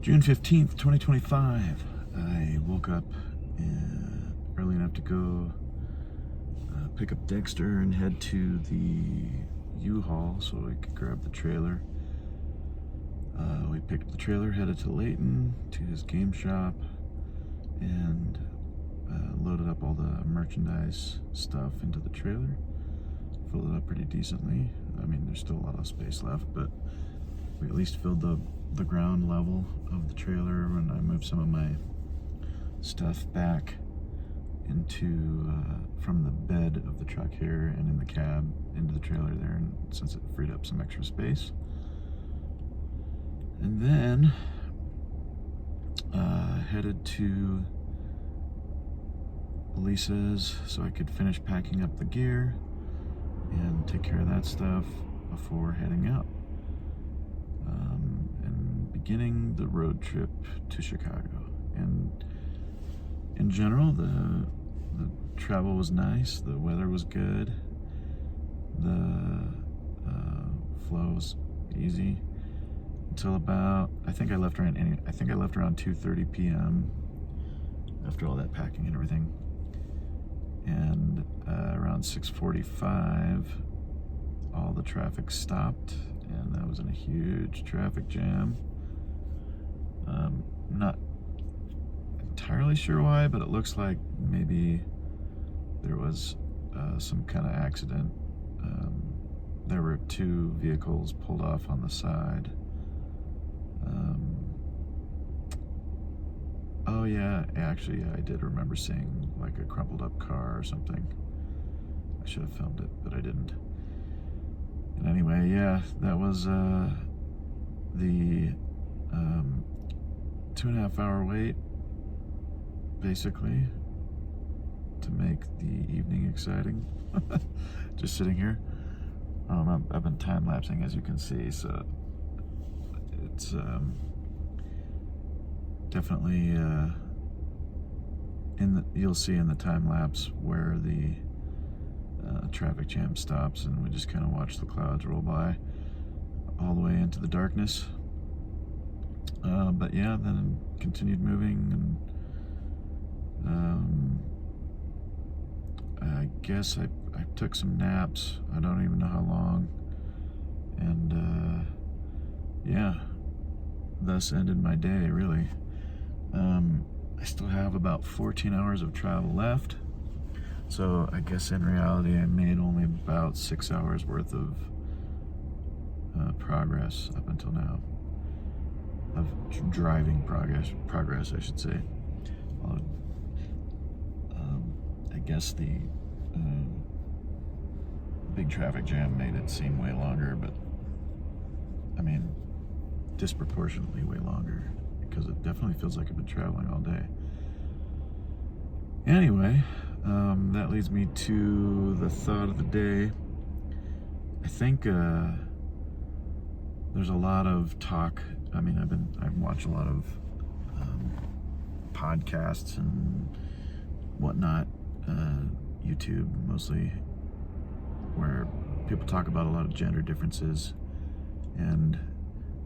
June 15th, 2025. I woke up early enough to go pick up Dexter and head to the U-Haul so I could grab the trailer. We picked up the trailer, headed to Layton, to his game shop, and loaded up all the merchandise stuff into the trailer. Filled it up pretty decently. I mean, there's still a lot of space left, but we at least filled the ground level of the trailer when I moved some of my stuff back into from the bed of the truck here and in the cab into the trailer there, and since it freed up some extra space. And then headed to Lisa's so I could finish packing up the gear and take care of that stuff before heading out and beginning the road trip to Chicago. And in general, the travel was nice, the weather was good, the flow was easy until about, I think I left around 2:30 p.m. after all that packing and everything. And around 6:45, all the traffic stopped, and I was in a huge traffic jam. Not entirely sure why, but it looks like maybe there was some kind of accident. There were two vehicles pulled off on the side. Oh yeah, actually, I did remember seeing like a crumpled up car or something. I should have filmed it, but I didn't. And anyway, yeah, that was the 2.5 hour wait, basically, to make the evening exciting. Just sitting here. I've been time lapsing, as you can see, so it's definitely you'll see in the time lapse where the traffic jam stops, and we just kind of watch the clouds roll by all the way into the darkness. But yeah, then continued moving, and I guess I took some naps. I don't even know how long, and yeah, thus ended my day, really. I still have about 14 hours of travel left, so I guess in reality I made only about 6 hours worth of progress up until now, of driving progress I should say. I guess the big traffic jam made it seem way longer, but I mean disproportionately way longer, because it definitely feels like I've been traveling all day. Anyway, that leads me to the thought of the day. I think there's a lot of talk. I mean, I've watched a lot of podcasts and whatnot, YouTube mostly, where people talk about a lot of gender differences, and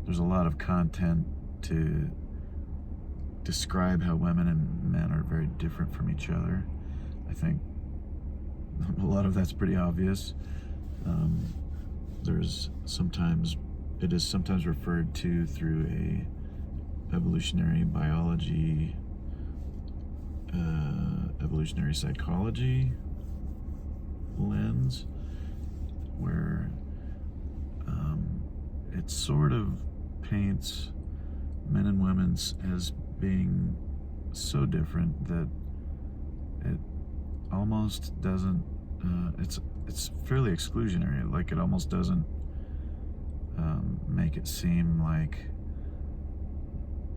there's a lot of content to describe how women and men are very different from each other. I think a lot of that's pretty obvious. It is sometimes referred to through a evolutionary biology, evolutionary psychology lens, where it sort of paints men and women as being so different that it almost doesn't, it's fairly exclusionary. Like, it almost doesn't make it seem like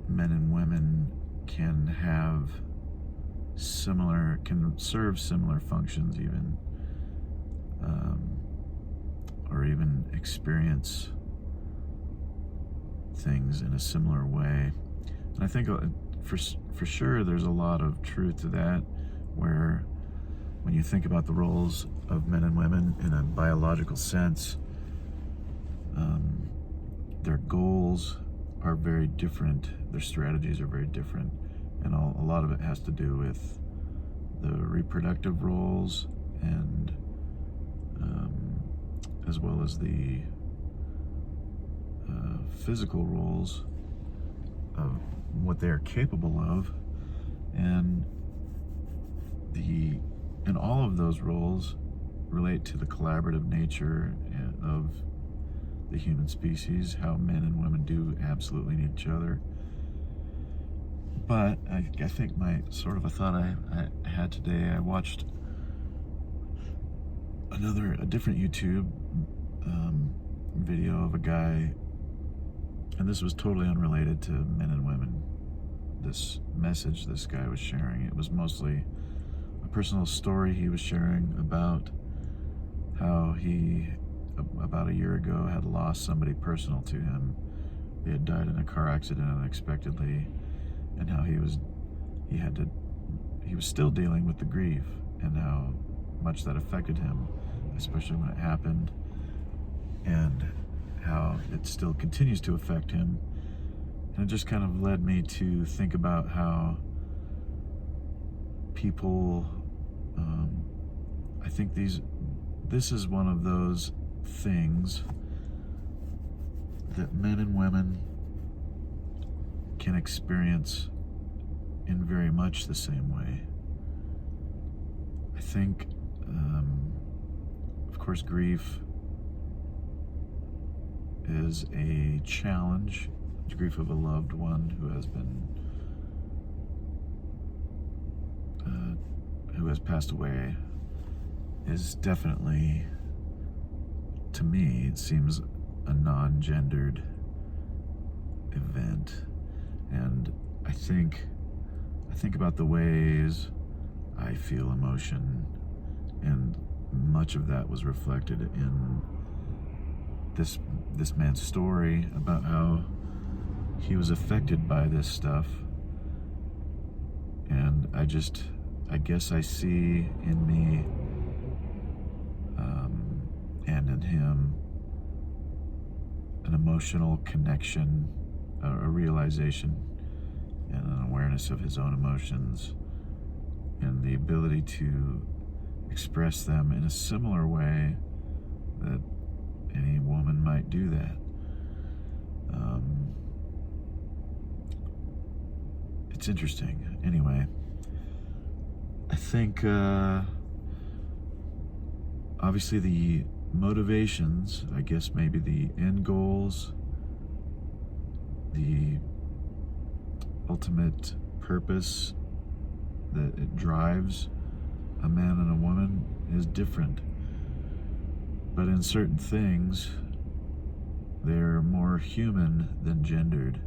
men and women can serve similar functions even, or even experience things in a similar way. And I think for sure there's a lot of truth to that, where when you think about the roles of men and women in a biological sense, their goals are very different. Their strategies are very different, and a lot of it has to do with the reproductive roles and as well as the physical roles of what they are capable of, and all of those roles relate to the collaborative nature of the human species, how men and women do absolutely need each other. But I think my sort of a thought I had today, I watched a different YouTube video of a guy, and this was totally unrelated to men and women. This message this guy was sharing, it was mostly a personal story he was sharing about how he, about a year ago, had lost somebody personal to him. They had died in a car accident unexpectedly, and how he was still dealing with the grief, and how much that affected him, especially when it happened, and how it still continues to affect him. And it just kind of led me to think about how people, I think this is one of those things that men and women can experience in very much the same way. I think, of course, grief is a challenge. The grief of a loved one who has passed away is definitely, to me, it seems a non-gendered event. And I think about the ways I feel emotion, and much of that was reflected in this man's story about how he was affected by this stuff. And I guess I see in me and in him an emotional connection, a realization and an awareness of his own emotions, and the ability to express them in a similar way that any woman might do that. It's interesting. Anyway, I think obviously the motivations, I guess maybe the end goals, the ultimate purpose that it drives a man and a woman is different. But in certain things, they're more human than gendered.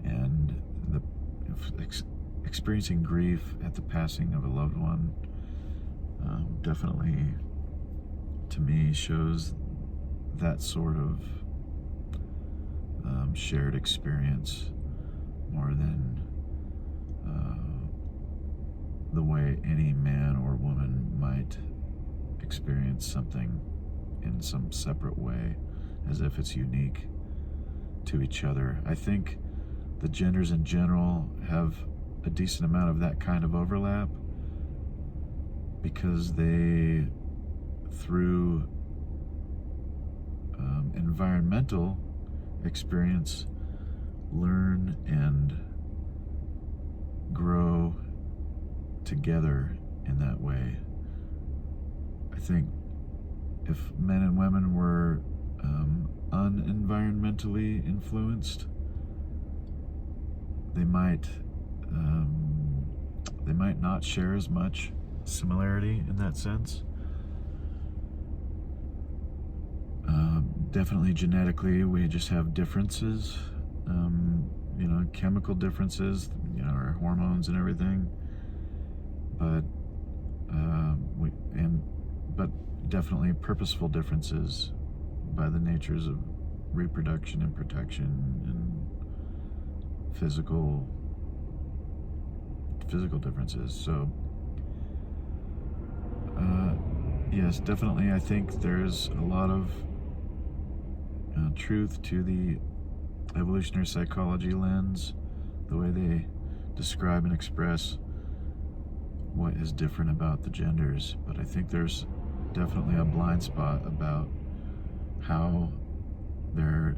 And experiencing grief at the passing of a loved one definitely, to me, shows that sort of shared experience more than the way any man or woman might experience something in some separate way, as if it's unique to each other. I think the genders in general have a decent amount of that kind of overlap, because they, through environmental experience, learn and grow together in that way. I think if men and women were unenvironmentally influenced, they might not share as much similarity in that sense. Definitely genetically, we just have differences, chemical differences, our hormones and everything. But but definitely purposeful differences by the natures of reproduction and protection and physical differences. So yes, definitely, I think there's a lot of truth to the evolutionary psychology lens, the way they describe and express what is different about the genders. But I think there's definitely a blind spot about how there,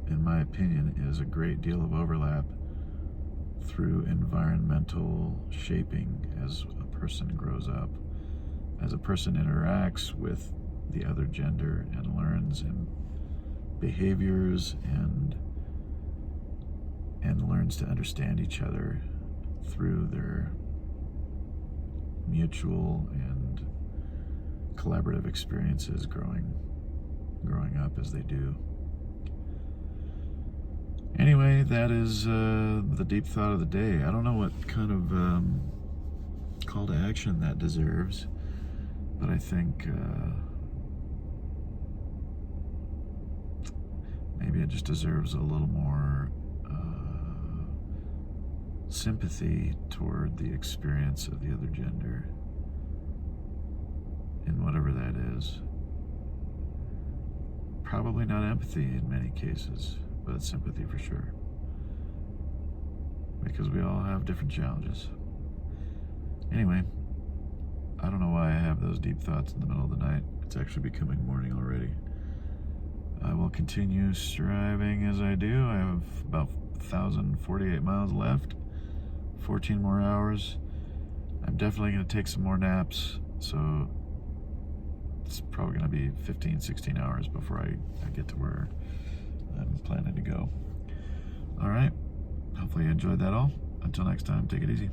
in my opinion, is a great deal of overlap through environmental shaping as a person grows up, as a person interacts with the other gender and learns and behaviors and learns to understand each other through their mutual and collaborative experiences growing up as they do. Anyway, that is the deep thought of the day. I don't know what kind of call to action that deserves, but I think maybe it just deserves a little more sympathy toward the experience of the other gender, in whatever that is. Probably not empathy in many cases, but sympathy for sure, because we all have different challenges. Anyway, I don't know why I have those deep thoughts in the middle of the night. It's actually becoming morning already. I will continue striving as I do. I have about 1,048 miles left, 14 more hours. I'm definitely going to take some more naps, so it's probably going to be 15, 16 hours before I get to where I'm planning to go. All right. Hopefully you enjoyed that all. Until next time, take it easy.